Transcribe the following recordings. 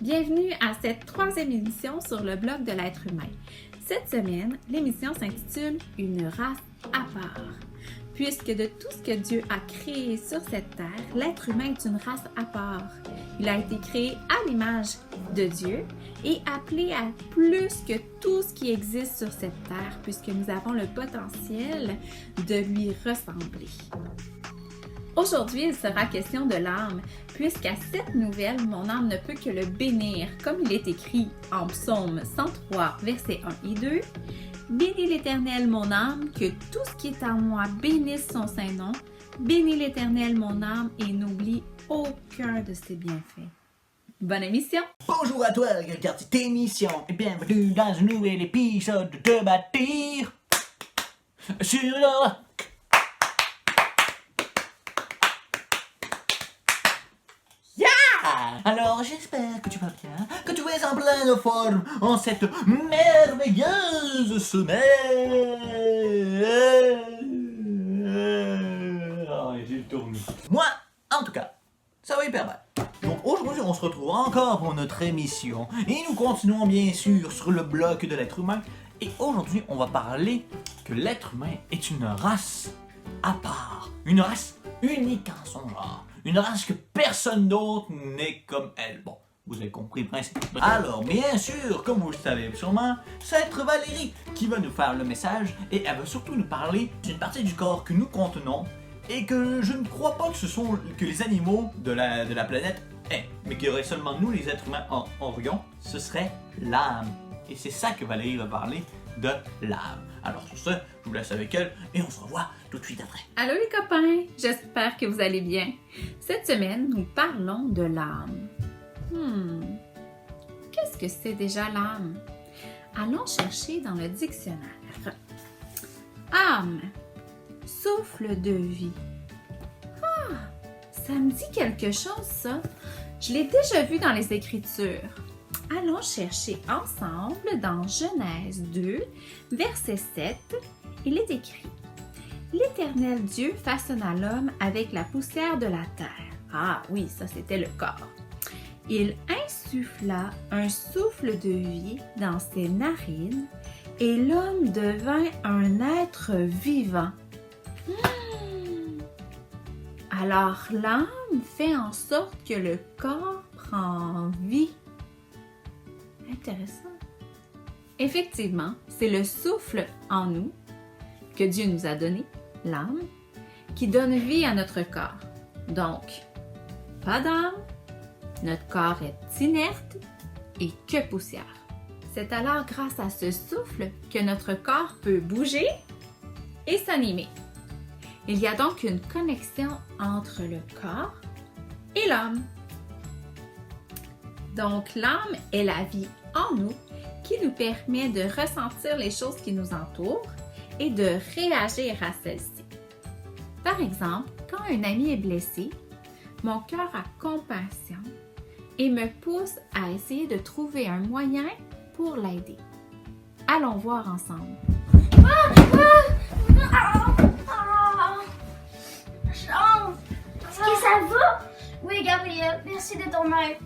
Bienvenue à cette troisième émission sur le blog de l'être humain. Cette semaine, l'émission s'intitule « Une race à part ». Puisque de tout ce que Dieu a créé sur cette terre, l'être humain est une race à part. Il a été créé à l'image de Dieu et appelé à plus que tout ce qui existe sur cette terre, puisque nous avons le potentiel de lui ressembler. Aujourd'hui, il sera question de l'âme, puisqu'à cette nouvelle, mon âme ne peut que le bénir, comme il est écrit en Psaume 103, versets 1 et 2. « Bénis l'Éternel, mon âme, que tout ce qui est en moi bénisse son Saint-Nom. Bénis l'Éternel, mon âme, et n'oublie aucun de ses bienfaits. » Bonne émission! Bonjour à toi, regarde cette émission, et bienvenue dans un nouvel épisode de Bâtir sur le roc. Alors j'espère que tu vas bien, que tu es en pleine forme en cette merveilleuse semaine. J'ai tourné. Moi, en tout cas, ça va hyper mal. Donc aujourd'hui on se retrouve encore pour notre émission et nous continuons bien sûr sur le bloc de l'être humain. Et aujourd'hui on va parler que l'être humain est une race à part, une race unique en son genre. Une race que personne d'autre n'est comme elle. Bon, vous avez compris le principe. Alors, bien sûr, comme vous le savez sûrement, ça va être Valérie qui va nous faire le message et elle va surtout nous parler d'une partie du corps que nous contenons et que je ne crois pas que ce sont que les animaux de la planète aient, mais qu'il y aurait seulement nous, les êtres humains, en aurions, ce serait l'âme. Et c'est ça que Valérie va parler de l'âme. Alors sur ce, je vous laisse avec elle et on se revoit tout de suite après. Allô les copains, j'espère que vous allez bien. Cette semaine, nous parlons de l'âme. Qu'est-ce que c'est déjà l'âme? Allons chercher dans le dictionnaire. Âme, souffle de vie. Ah, ça me dit quelque chose ça. Je l'ai déjà vu dans les Écritures. Allons chercher ensemble dans Genèse 2, verset 7. Il est écrit: « L'Éternel Dieu façonna l'homme avec la poussière de la terre. » Ah oui, ça c'était le corps. « Il insuffla un souffle de vie dans ses narines et l'homme devint un être vivant. » Alors l'âme fait en sorte que le corps prend vie. Intéressant. Effectivement, c'est le souffle en nous que Dieu nous a donné, l'âme, qui donne vie à notre corps. Donc, pas d'âme, notre corps est inerte et que poussière. C'est alors grâce à ce souffle que notre corps peut bouger et s'animer. Il y a donc une connexion entre le corps et l'âme. Donc, l'âme est la vie en nous qui nous permet de ressentir les choses qui nous entourent et de réagir à celles-ci. Par exemple, quand un ami est blessé, mon cœur a compassion et me pousse à essayer de trouver un moyen pour l'aider. Allons voir ensemble. Chance! Est-ce que ça va? Oui, Gabriel, merci de ton aide.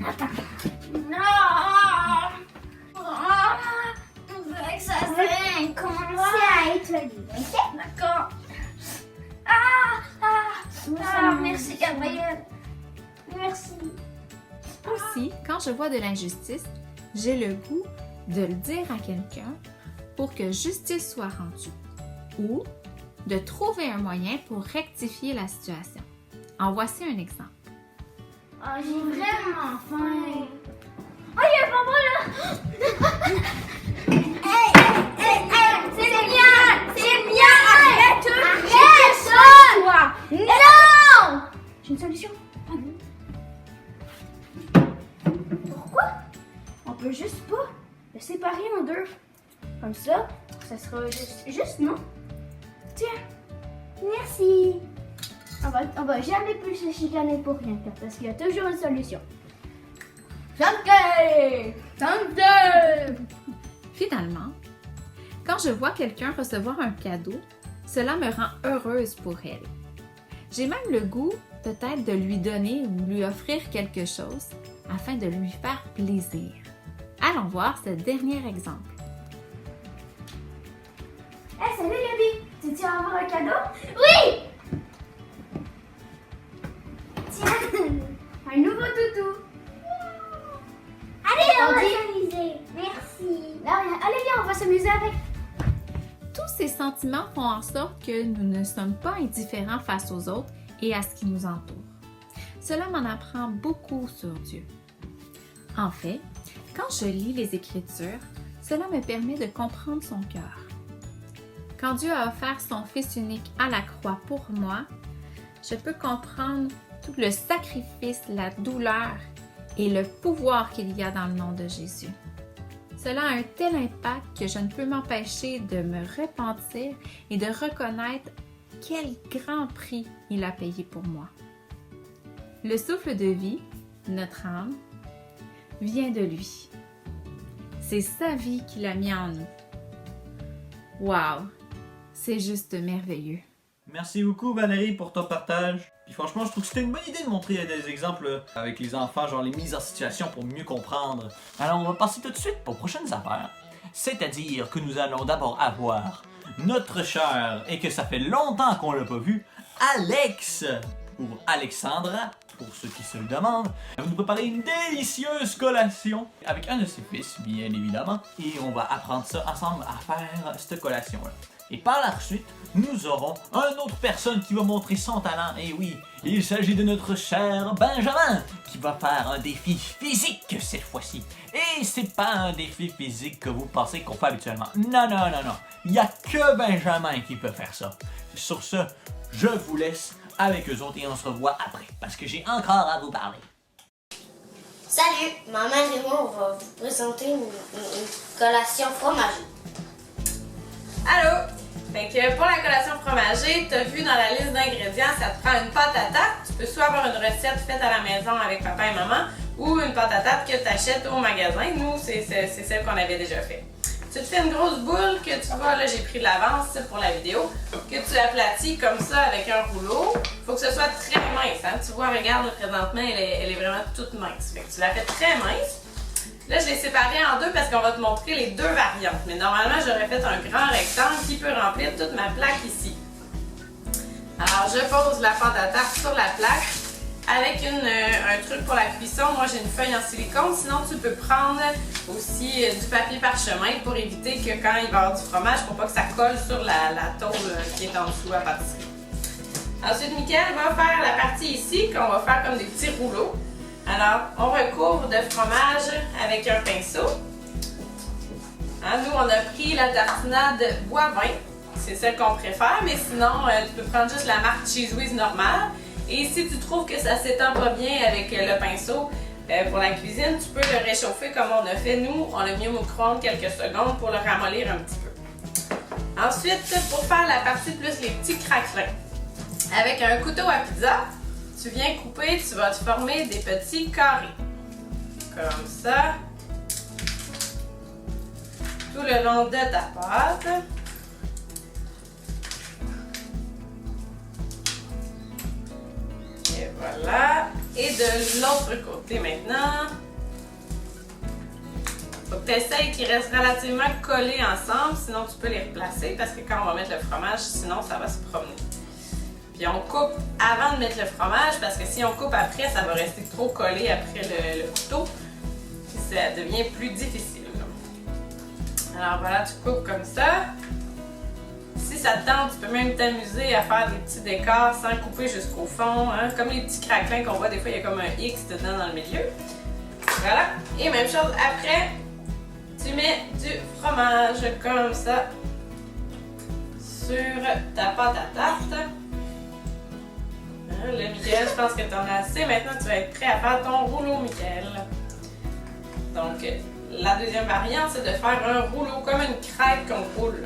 Attends. On dirait que ça saigne. Commencez à étoiler, ok? D'accord. Merci, Gabriel. Merci. Aussi, quand je vois de l'injustice, j'ai le goût de le dire à quelqu'un pour que justice soit rendue ou de trouver un moyen pour rectifier la situation. En voici un exemple. Oh, j'ai vraiment faim. Oh, il y a un papa là! Hey! C'est bien! C'est bien! Arrête! Toi! Non! J'ai une solution. Pourquoi on peut juste pas le séparer en deux? Comme ça sera juste non? Tiens, merci. On va jamais plus se chicaner pour rien, parce qu'il y a toujours une solution. Santé! Finalement, quand je vois quelqu'un recevoir un cadeau, cela me rend heureuse pour elle. J'ai même le goût peut-être de lui donner ou lui offrir quelque chose afin de lui faire plaisir. Allons voir ce dernier exemple. Hey, salut Gabi! Tu tiens à avoir un cadeau? Oui! Tiens, un nouveau toutou. Allez, on va s'amuser. Merci. Allez, viens, on va s'amuser avec. Tous ces sentiments font en sorte que nous ne sommes pas indifférents face aux autres et à ce qui nous entoure. Cela m'en apprend beaucoup sur Dieu. En fait, quand je lis les Écritures, cela me permet de comprendre son cœur. Quand Dieu a offert son Fils unique à la croix pour moi, je peux comprendre tout le sacrifice, la douleur et le pouvoir qu'il y a dans le nom de Jésus. Cela a un tel impact que je ne peux m'empêcher de me repentir et de reconnaître quel grand prix il a payé pour moi. Le souffle de vie, notre âme, vient de lui. C'est sa vie qu'il a mis en nous. Wow! C'est juste merveilleux. Merci beaucoup Valérie pour ton partage. Puis franchement, je trouve que c'était une bonne idée de montrer des exemples avec les enfants, genre les mises en situation pour mieux comprendre. Alors on va passer tout de suite aux prochaines affaires. C'est-à-dire que nous allons d'abord avoir notre cher, et que ça fait longtemps qu'on l'a pas vu, Alex, ou Alexandra, pour ceux qui se le demandent. Elle va nous préparer une délicieuse collation avec un de ses fils, bien évidemment. Et on va apprendre ça ensemble à faire cette collation-là. Et par la suite, nous aurons une autre personne qui va montrer son talent. Et oui, il s'agit de notre cher Benjamin, qui va faire un défi physique cette fois-ci. Et c'est pas un défi physique que vous pensez qu'on fait habituellement. Non, non, non, non. Il n'y a que Benjamin qui peut faire ça. Sur ce, je vous laisse avec eux autres et on se revoit après, parce que j'ai encore à vous parler. Salut, ma mère et moi, on va vous présenter une collation fromagée. Allô? Fait que pour la collation fromagée, tu as vu dans la liste d'ingrédients, ça te prend une pâte à tarte. Tu peux soit avoir une recette faite à la maison avec papa et maman ou une pâte à tarte que tu achètes au magasin. Nous, c'est celle qu'on avait déjà fait. Tu te fais une grosse boule que tu vois, là j'ai pris de l'avance pour la vidéo, que tu aplatis comme ça avec un rouleau. Faut que ce soit très mince. Hein? Tu vois, regarde, présentement, elle est vraiment toute mince. Fait que tu la fais très mince. Là, je l'ai séparée en deux parce qu'on va te montrer les deux variantes. Mais normalement, j'aurais fait un grand rectangle qui peut remplir toute ma plaque ici. Alors, je pose la pâte à tarte sur la plaque avec un truc pour la cuisson. Moi, j'ai une feuille en silicone. Sinon, tu peux prendre aussi du papier parchemin pour éviter que quand il va y avoir du fromage, pour pas que ça colle sur la tôle qui est en dessous à pâtisserie. Ensuite, Mickaël va faire la partie ici qu'on va faire comme des petits rouleaux. Alors, on recouvre de fromage avec un pinceau. Hein, nous, on a pris la tartinade bois-vin. C'est celle qu'on préfère, mais sinon, tu peux prendre juste la marque Cheese Whiz normale. Et si tu trouves que ça s'étend pas bien avec le pinceau pour la cuisine, tu peux le réchauffer comme on a fait. Nous, on l'a mis au micro-ondes quelques secondes pour le ramollir un petit peu. Ensuite, pour faire la partie plus les petits craquelins, avec un couteau à pizza, tu viens couper, tu vas te former des petits carrés. Comme ça. Tout le long de ta pâte. Et voilà. Et de l'autre côté maintenant. Faut que tu essayes qu'ils restent relativement collés ensemble, sinon tu peux les replacer parce que quand on va mettre le fromage, sinon ça va se promener. Puis on coupe avant de mettre le fromage parce que si on coupe après, ça va rester trop collé après le couteau. Puis ça devient plus difficile. Alors voilà, tu coupes comme ça. Si ça te tente, tu peux même t'amuser à faire des petits décors sans couper jusqu'au fond. Hein? Comme les petits craquelins qu'on voit, des fois il y a comme un X dedans dans le milieu. Voilà. Et même chose après, tu mets du fromage comme ça sur ta pâte à tarte. Là, Mickaël, je pense que tu en as assez. Maintenant, tu vas être prêt à faire ton rouleau, Mickaël. Donc, la deuxième variante, c'est de faire un rouleau comme une crêpe qu'on roule.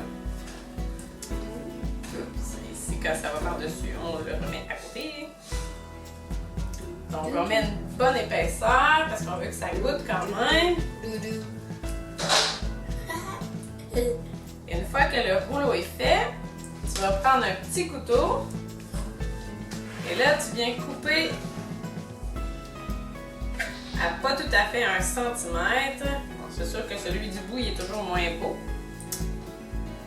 Ici, quand ça va par-dessus, on le remet à côté. Donc, on met une bonne épaisseur parce qu'on veut que ça goûte quand même. Et une fois que le rouleau est fait, tu vas prendre un petit couteau Et là, tu viens couper à pas tout à fait 1 centimètre. Bon, c'est sûr que celui du bout, il est toujours moins beau.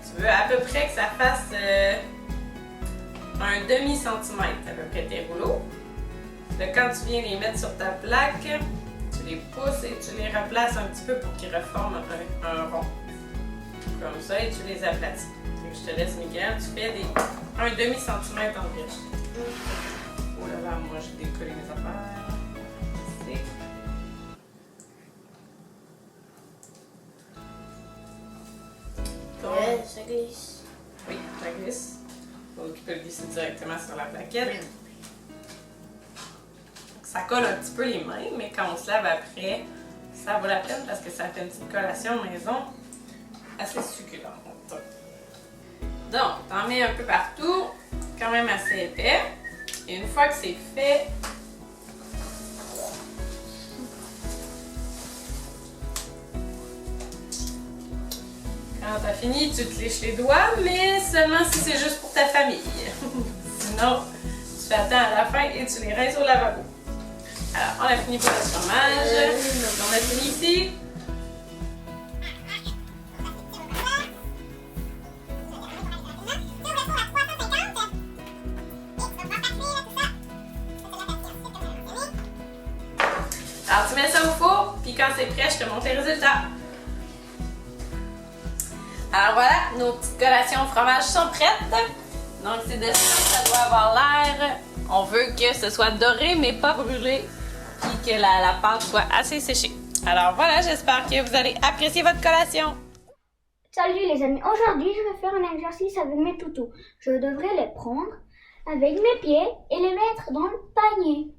Tu veux à peu près que ça fasse un demi-centimètre, à peu près tes rouleaux. Là, quand tu viens les mettre sur ta plaque, tu les pousses et tu les replaces un petit peu pour qu'ils reforment un rond. Comme ça, et tu les aplatis. Donc, je te laisse, Miguel, tu fais un demi-centimètre environ. Oh là là, moi j'ai décollé mes affaires. Ouais, ça glisse. Oui, ça glisse. Donc, tu peux le glisser directement sur la plaquette. Ça colle un petit peu les mains, mais quand on se lave après, ça vaut la peine parce que ça fait une petite collation maison assez succulente. Donc, t'en mets un peu partout, quand même assez épais. Et une fois que c'est fait, quand t'as fini, tu te lèches les doigts, mais seulement si c'est juste pour ta famille. Sinon, tu fais attendre à la fin et tu les rinces au lavabo. Alors, on a fini pour le fromage. On a fini ici. Alors, tu mets ça au four, puis quand c'est prêt, je te montre les résultats. Alors voilà, nos petites collations au fromage sont prêtes. Donc, c'est de ça que ça doit avoir l'air. On veut que ce soit doré, mais pas brûlé, puis que la pâte soit assez séchée. Alors voilà, j'espère que vous allez apprécier votre collation. Salut les amis, aujourd'hui je vais faire un exercice avec mes toutous. Je devrais les prendre avec mes pieds et les mettre dans le panier.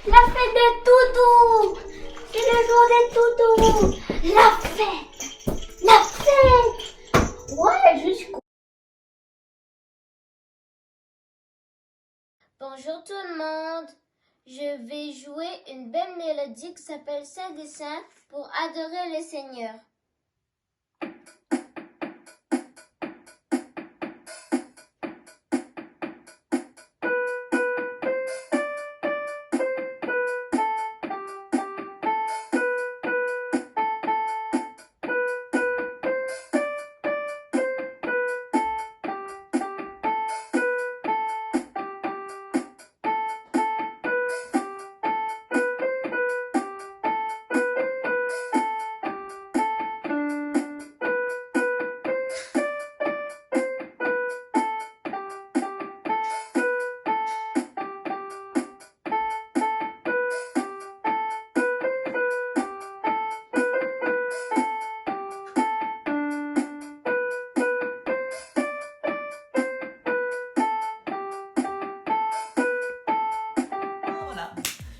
La fête des toutous! C'est le jour des toutous! La fête! La fête! Ouais, jusqu'au... Bonjour tout le monde. Je vais jouer une belle mélodie qui s'appelle Saint des Saints pour adorer le Seigneur.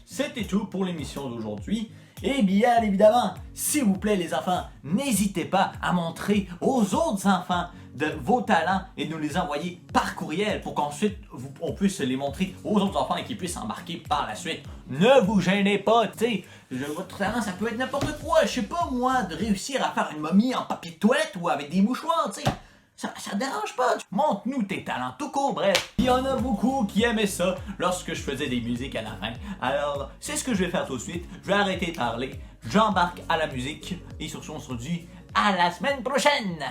C'était tout pour l'émission d'aujourd'hui. Et bien évidemment, s'il vous plaît les enfants, n'hésitez pas à montrer aux autres enfants de vos talents et de nous les envoyer par courriel pour qu'ensuite on puisse les montrer aux autres enfants et qu'ils puissent embarquer par la suite. Ne vous gênez pas, tu sais, votre talent ça peut être n'importe quoi, je sais pas moi, de réussir à faire une momie en papier de toilette ou avec des mouchoirs, tu sais. Ça dérange pas, montre-nous tes talents tout court, bref. Il y en a beaucoup qui aimaient ça lorsque je faisais des musiques à la fin. Alors, c'est ce que je vais faire tout de suite. Je vais arrêter de parler, j'embarque à la musique et sur ce, on se dit à la semaine prochaine!